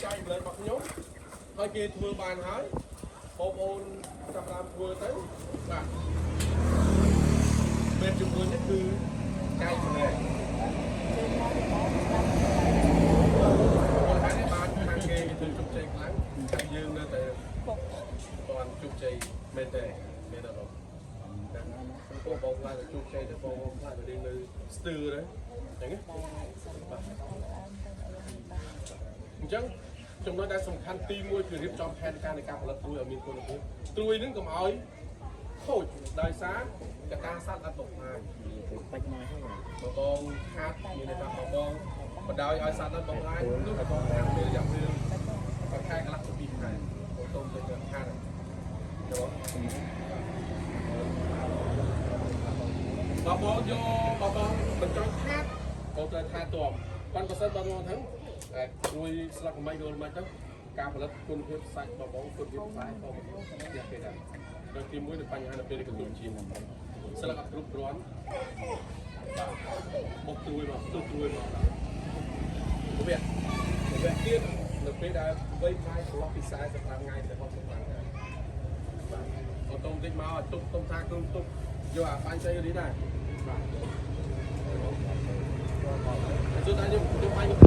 ចៃលើរបស់ខ្ញុំហើយគេធ្វើបានហើយបងប្អូនចាប់តាមធ្វើទៅបាទពេលជំនួយនេះគឺចែកម្លែកបងថានេះបានខាងគេធ្វើជោគជ័យខ្លាំងតែយើងនៅតែបានជោគជ័យមែនទេមែនទេបងបងខ្លះទៅជោគជ័យទៅបងបងខ្លះទៅរៀននៅស្ទើរហ្នឹងអញ្ចឹងចំណុចដែលសំខាន់ទី1គឺរៀបចំផែនការនៃការផលិតត្រួយឲ្យមានគុណភាពត្រួយនឹងកុំឲ្យខូចដោយសារកត្តាសត្វអត់បំផ្លាញបាច់ណាស់ហ្នឹងបងខាតមានន័យថាបងបណ្ដោយឲ្យសត្វអត់បំផ្លាញនោះក៏បងខាតមានរយៈពេល1ខែកន្លះទៅ2ខែបងទុំទៅខាតចូលបងយកបងមិនចង់ខាតបងត្រូវថែទាំគាត់ក៏សិនបងហ្នឹងត្រួយស្លឹកមិនយល់មិនទៅការផលិតគុណភាពសាច់បងគុណភាពផ្លែបងទៀតគេដែរដល់ទី1នៅបញ្ហានៅពេលកន្ទុំជាស្លឹកអត់គ្រប់គ្រាន់បុកត្រួយមកទុកត្រួយមកវាទៀតនៅពេលដែលវ័យផ្លែឆ្លងពី45ថ្ងៃទៅ65ថ្ងៃបាទអូតូតិចមកទុកទុំថាគ្រុំទុកយកអាបាញ់ស្អីនេះដែរបាទ Chúng ta nhưng chúng ta